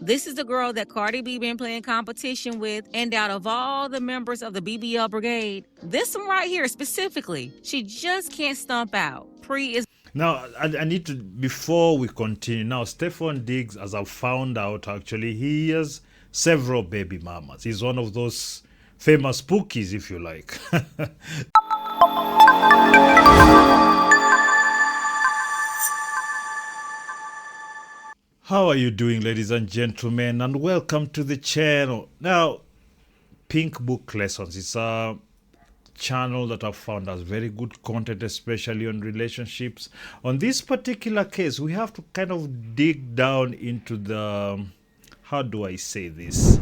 This is the girl that Cardi B been playing competition with, and out of all the members of the BBL brigade, this one right here specifically, she just can't stump out. Pre is Now, I need to, before we continue, now, Stephon Diggs, as I've found out, actually, he has several baby mamas. He's one of those famous pookies, if you like. How are you doing, ladies and gentlemen, and welcome to the channel. Now, Pink Book Lessons is a channel that I've found has very good content, especially on relationships. On this particular case, we have to kind of dig down into the, how do I say this?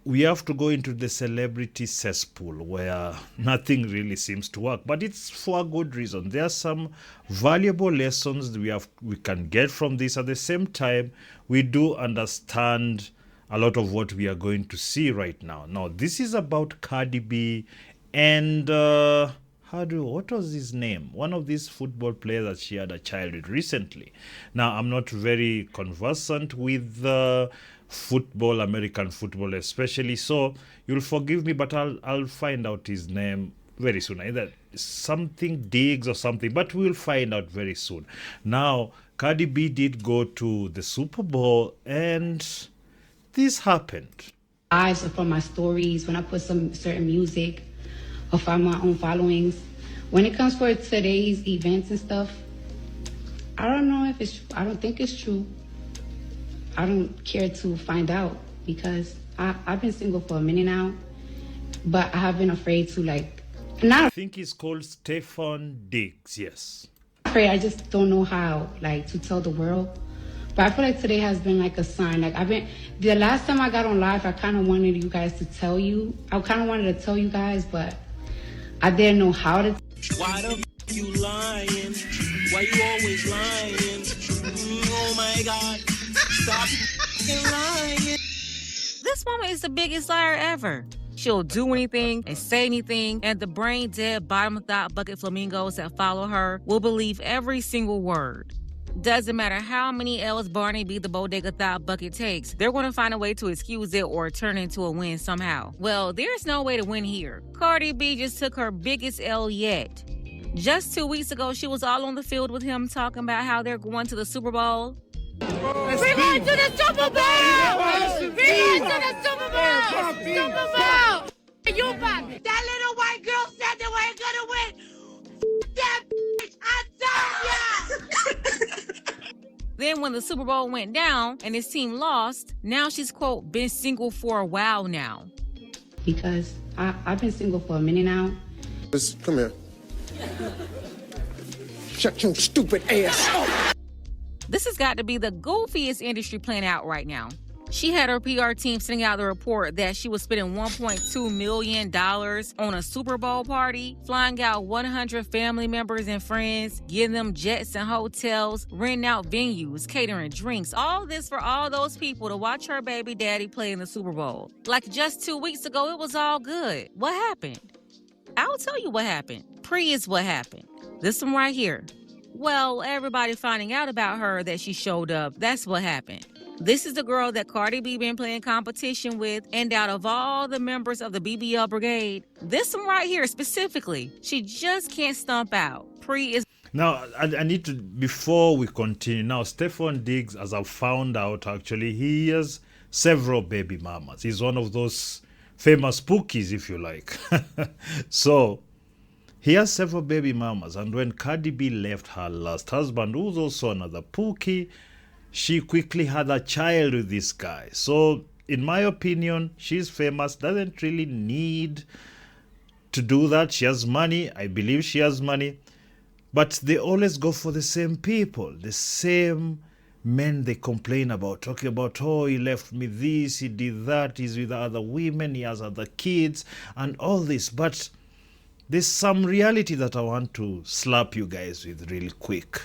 We have to go into the celebrity cesspool where nothing really seems to work, but it's for a good reason. There are some valuable lessons we can get from this. At the same time, we do understand a lot of what we are going to see right now. Now, this is about Cardi B and what was his name? One of these football players that she had a child with recently. Now, I'm not very conversant with football, American football especially, so you'll forgive me, but I'll find out his name very soon. Either something Diggs or something, but we'll find out very soon. Now, Cardi B did go to the Super Bowl, and this happened. Lives or from my stories, when I put some certain music or find my own followings. When it comes for today's events and stuff, I don't know if it's, I don't think it's true. I don't care to find out because I've been single for a minute now, but I have been afraid to I think he's called Stephon Diggs, yes. Afraid, I just don't know how to tell the world. But I feel like today has been like a sign. The last time I got on live, I kind of wanted you guys to tell you. I kind of wanted to tell you guys, but I didn't know how to. Why the f you lying? Why you always lying? Oh my God. Stop lying. this woman is the biggest liar ever. She'll do anything and say anything, and the brain dead bottom thought bucket flamingos that follow her will believe every single word. Doesn't matter how many L's Barney B the bodega thought bucket takes, they're going to find a way to excuse it or turn it into a win somehow. Well, there's no way to win here. Cardi B just took her biggest L yet. Just 2 weeks ago, she was all on the field with him talking about how they're going to the Super Bowl. We're going to the Super Bowl! We're going to the Super Bowl! Super Bowl! You back. That little white girl said they weren't gonna win. That bitch, I told ya! Then when the Super Bowl went down and his team lost, now she's, quote, been single for a while now. Because I've been single for a minute now. Come here. Shut your stupid ass up. This has got to be the goofiest industry playing out right now. She had her PR team sending out the report that she was spending $1.2 million on a Super Bowl party, flying out 100 family members and friends, giving them jets and hotels, renting out venues, catering drinks, all this for all those people to watch her baby daddy play in the Super Bowl. Like just 2 weeks ago, it was all good. What happened? I'll tell you what happened. Pre is what happened. This one right here. Well, everybody finding out about her that she showed up, that's what happened. This is the girl that Cardi B been playing competition with, and out of all the members of the BBL brigade, this one right here specifically, she just can't stump out. Pre is... Now, I need to, before we continue, now, Stephon Diggs, as I've found out, actually, he has several baby mamas. He's one of those famous pookies, if you like. So, he has several baby mamas, and when Cardi B left her last husband, who was also another pookie, she quickly had a child with this guy. So, in my opinion, she's famous, doesn't really need to do that. She has money. I believe she has money. But they always go for the same people, the same men they complain about, talking about, oh, he left me this, he did that, he's with other women, he has other kids, and all this. But there's some reality that I want to slap you guys with really quick.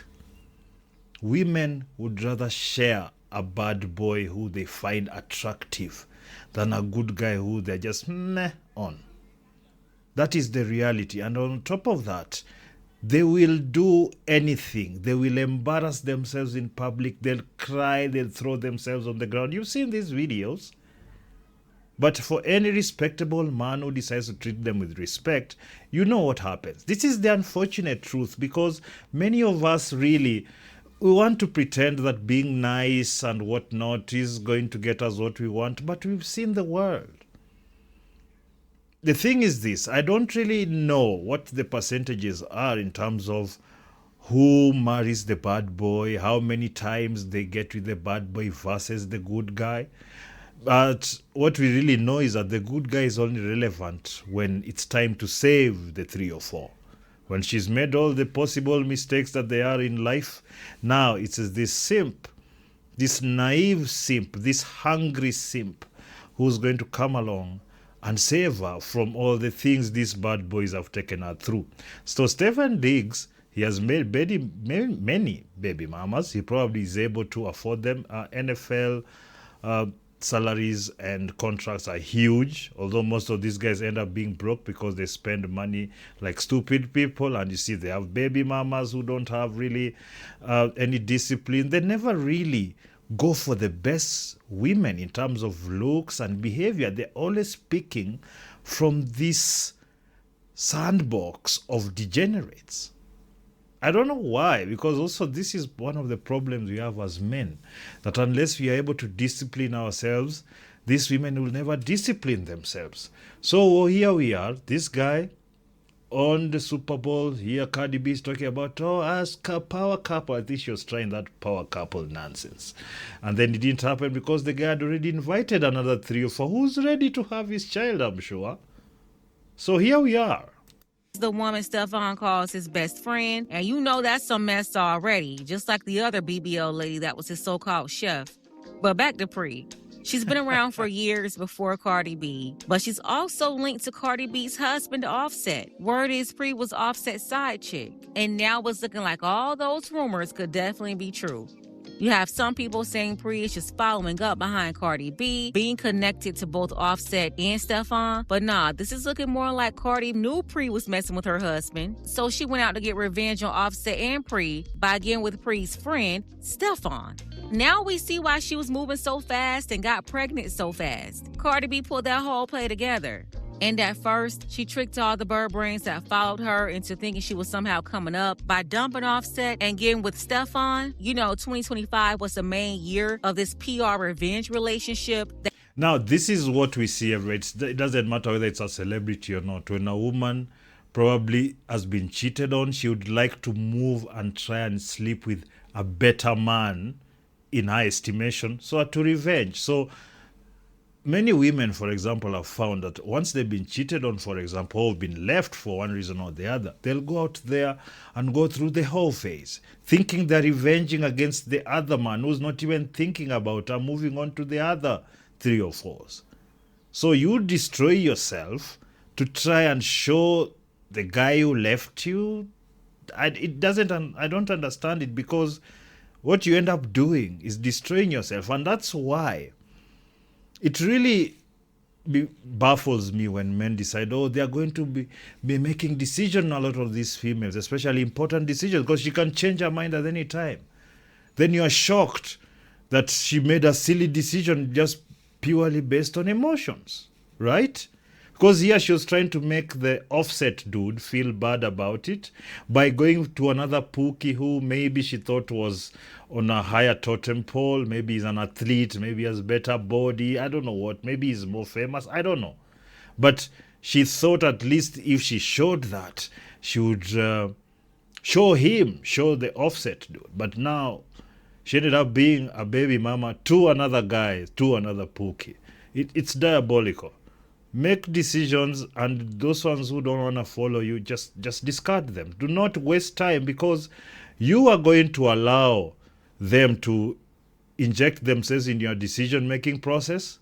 Women would rather share a bad boy who they find attractive than a good guy who they're just meh on. That is the reality. And on top of that, They will do anything. They will embarrass themselves in public. They'll cry. They'll throw themselves on the ground. You've seen these videos. But for any respectable man who decides to treat them with respect, you know what happens. This is the unfortunate truth, because many of us really, we want to pretend that being nice and whatnot is going to get us what we want, but we've seen the world. The thing is this, I don't really know what the percentages are in terms of who marries the bad boy, how many times they get with the bad boy versus the good guy. But what we really know is that the good guy is only relevant when it's time to save the 3 or 4. When she's made all the possible mistakes that they are in life, now it's this simp, this naive simp, this hungry simp who's going to come along and save her from all the things these bad boys have taken her through. So Stephon Diggs, he has made many baby mamas. He probably is able to afford them. NFL salaries and contracts are huge, although most of these guys end up being broke because they spend money like stupid people. And you see, they have baby mamas who don't have really any discipline. They never really go for the best women in terms of looks and behavior. They're always picking from this sandbox of degenerates. I don't know why, because also this is one of the problems we have as men, that unless we are able to discipline ourselves, these women will never discipline themselves. So here we are, this guy on the Super Bowl, here Cardi B is talking about, as a power couple. I think she was trying that power couple nonsense. And then it didn't happen because the guy had already invited another 3 or 4 who's ready to have his child, I'm sure. So here we are. The woman Stephon calls his best friend, and you know that's some mess already, just like the other BBL lady that was his so-called chef. But back to Pri. She's been around for years before Cardi B, but she's also linked to Cardi B's husband, Offset. Word is Pri was Offset's side chick, and now it's looking like all those rumors could definitely be true. You have some people saying Pri is just following up behind Cardi B, being connected to both Offset and Stephon. But nah, this is looking more like Cardi knew Pri was messing with her husband, so she went out to get revenge on Offset and Pri by getting with Pri's friend, Stephon. Now we see why she was moving so fast and got pregnant so fast. Cardi B pulled that whole play together. And at first, she tricked all the bird brains that followed her into thinking she was somehow coming up by dumping Offset and getting with Stephon. You know, 2025 was the main year of this PR revenge relationship. Now, this is what we see everywhere. It doesn't matter whether it's a celebrity or not. When a woman probably has been cheated on, she would like to move and try and sleep with a better man in her estimation, so to revenge. So many women, for example, have found that once they've been cheated on, for example, or been left for one reason or the other, they'll go out there and go through the whole phase, thinking they're revenging against the other man who's not even thinking about her, moving on to the other 3 or 4s. So you destroy yourself to try and show the guy who left you. I don't understand it, because what you end up doing is destroying yourself. And that's why it really baffles me when men decide, they are going to be making decisions on a lot of these females, especially important decisions, because she can change her mind at any time. Then you are shocked that she made a silly decision just purely based on emotions, right? Because here she was trying to make the Offset dude feel bad about it by going to another Pookie who maybe she thought was on a higher totem pole. Maybe he's an athlete, maybe he has better body, I don't know what. Maybe he's more famous, I don't know. But she thought at least if she showed that, she would show the Offset dude. But now she ended up being a baby mama to another guy, to another Pookie. It's diabolical. Make decisions, and those ones who don't want to follow you, just discard them. Do not waste time, because you are going to allow them to inject themselves in your decision-making process.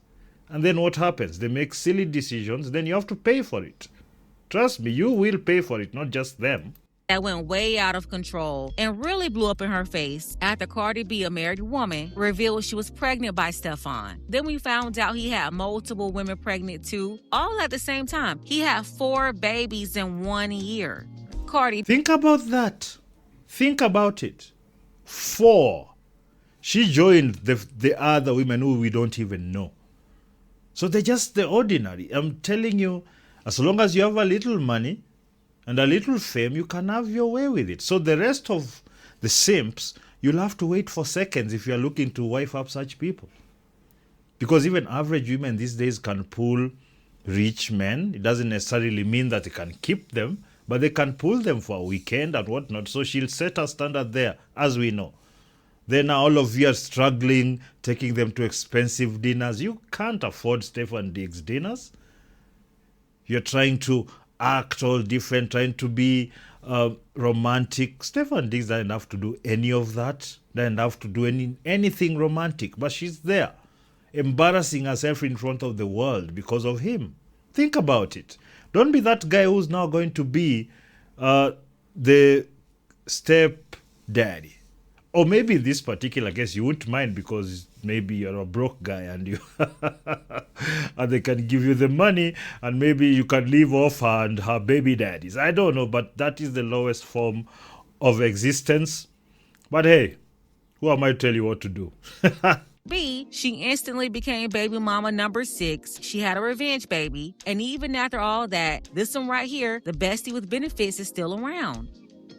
And then what happens? They make silly decisions, then you have to pay for it. Trust me, you will pay for it, not just them. That went way out of control and really blew up in her face after Cardi B, a married woman, revealed she was pregnant by Stephon. Then we found out he had multiple women pregnant too, all at the same time. He had 4 babies in 1 year. Cardi Think about that. Think about it. 4. She joined the other women who we don't even know. So they're just the ordinary. I'm telling you, as long as you have a little money and a little fame, you can have your way with it. So the rest of the simps, you'll have to wait for seconds if you're looking to wife up such people. Because even average women these days can pull rich men. It doesn't necessarily mean that they can keep them, but they can pull them for a weekend and whatnot. So she'll set a standard there, as we know. Then all of you are struggling, taking them to expensive dinners. You can't afford Stephon Diggs dinners. You're trying to act all different, trying to be romantic. Stephon Diggs doesn't have to do any of that. Doesn't have to do anything romantic. But she's there, embarrassing herself in front of the world because of him. Think about it. Don't be that guy who's now going to be the step daddy. Or maybe in this particular case, you wouldn't mind because maybe you're a broke guy and you and they can give you the money and maybe you can live off her and her baby daddies. I don't know, but that is the lowest form of existence. But hey, who am I to tell you what to do? B, she instantly became baby mama number 6. She had a revenge baby. And even after all that, this one right here, the bestie with benefits, is still around.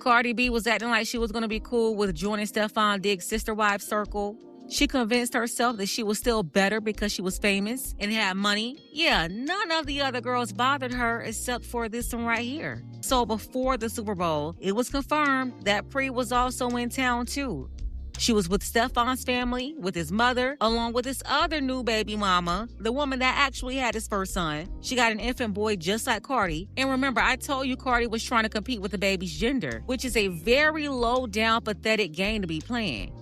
Cardi B was acting like she was going to be cool with joining Stephon Diggs' sister wife circle. She convinced herself that she was still better because she was famous and had money. Yeah, none of the other girls bothered her except for this one right here. So before the Super Bowl, it was confirmed that Pre was also in town too. She was with Stephon's family, with his mother, along with his other new baby mama, the woman that actually had his first son. She got an infant boy just like Cardi. And remember, I told you Cardi was trying to compete with the baby's gender, which is a very low-down, pathetic game to be playing.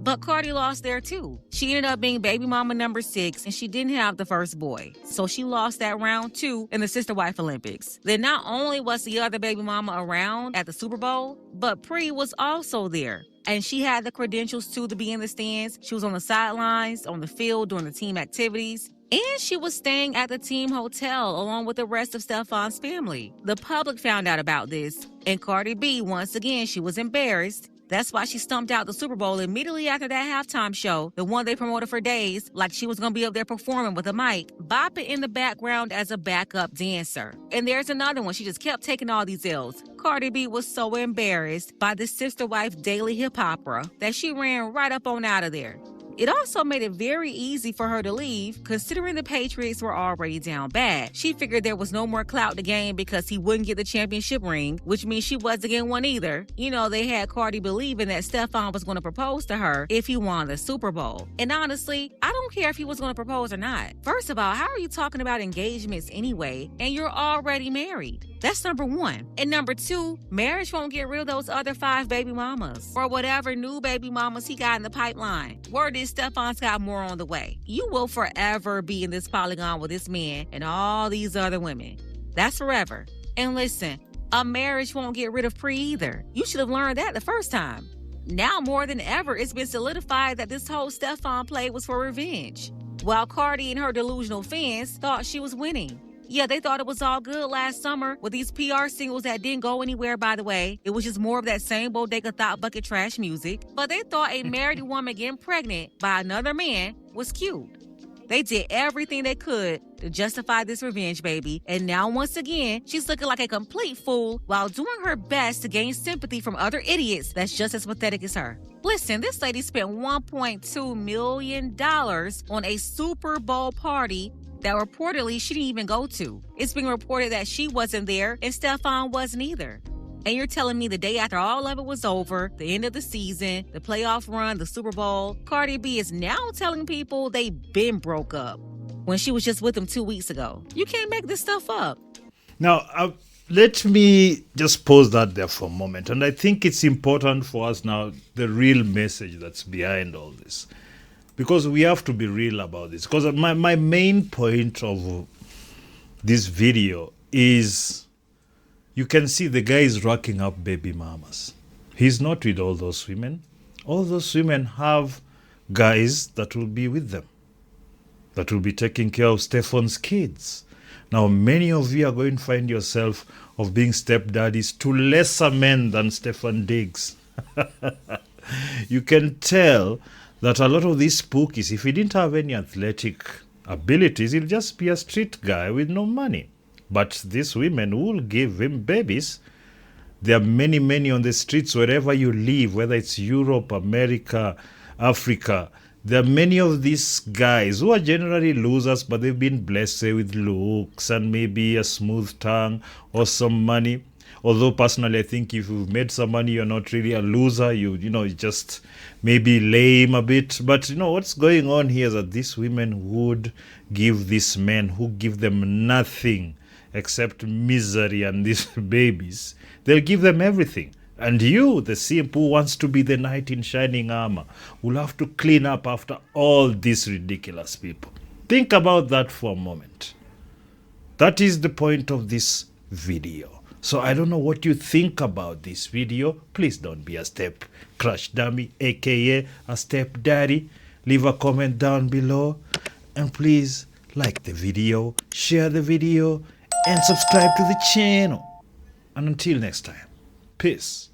But Cardi lost there too. She ended up being baby mama number 6, and she didn't have the first boy. So she lost that round 2 in the Sister Wife Olympics. Then not only was the other baby mama around at the Super Bowl, but Pre was also there. And she had the credentials too to be in the stands. She was on the sidelines, on the field, during the team activities. And she was staying at the team hotel along with the rest of Stephon's family. The public found out about this. And Cardi B, once again, she was embarrassed. That's why she stumped out the Super Bowl immediately after that halftime show, the one they promoted for days, like she was going to be up there performing with a mic, bopping in the background as a backup dancer. And there's another one. She just kept taking all these L's. Cardi B was so embarrassed by the sister wife daily hip opera that she ran right up on out of there. It also made it very easy for her to leave, considering the Patriots were already down bad. She figured there was no more clout to gain because he wouldn't get the championship ring, which means she wasn't getting one either. You know, they had Cardi believing that Stephon was going to propose to her if he won the Super Bowl. And honestly, I don't care if he was going to propose or not. First of all, how are you talking about engagements anyway, and you're already married? That's number 1. And number 2, marriage won't get rid of those other 5 baby mamas or whatever new baby mamas he got in the pipeline. Word is Stephon's got more on the way. You will forever be in this polygon with this man and all these other women. That's forever. And listen, a marriage won't get rid of Pre either. You should have learned that the first time. Now more than ever, it's been solidified that this whole Stephon play was for revenge. While Cardi and her delusional fans thought she was winning. Yeah, they thought it was all good last summer with these PR singles that didn't go anywhere, by the way. It was just more of that same bodega thought bucket trash music. But they thought a married woman getting pregnant by another man was cute. They did everything they could to justify this revenge baby. And now, once again, she's looking like a complete fool while doing her best to gain sympathy from other idiots that's just as pathetic as her. Listen, this lady spent $1.2 million on a Super Bowl party that reportedly she didn't even go to. It's being reported that she wasn't there and Stephon wasn't either. And you're telling me the day after all of it was over, the end of the season, the playoff run, the Super Bowl, Cardi B is now telling people they been broke up when she was just with them 2 weeks ago. You can't make this stuff up. Now, let me just pause that there for a moment. And I think it's important for us now, the real message that's behind all this. Because we have to be real about this. Because my main point of this video is you can see the guy is racking up baby mamas. He's not with all those women. All those women have guys that will be with them, that will be taking care of Stephon's kids. Now, many of you are going to find yourself of being stepdaddies to lesser men than Stephon Diggs. You can tell that a lot of these spookies, if he didn't have any athletic abilities, he'll just be a street guy with no money. But these women will give him babies. There are many, many on the streets wherever you live, whether it's Europe, America, Africa. There are many of these guys who are generally losers, but they've been blessed, say, with looks and maybe a smooth tongue or some money. Although personally, I think if you've made some money, you're not really a loser. You just maybe lame a bit. But what's going on here is that these women would give these men who give them nothing except misery and these babies. They'll give them everything. And you, the simp who wants to be the knight in shining armor, will have to clean up after all these ridiculous people. Think about that for a moment. That is the point of this video. So I don't know what you think about this video. Please don't be a step crush dummy, aka a step daddy. Leave a comment down below. And please like the video, share the video, and subscribe to the channel. And until next time, peace.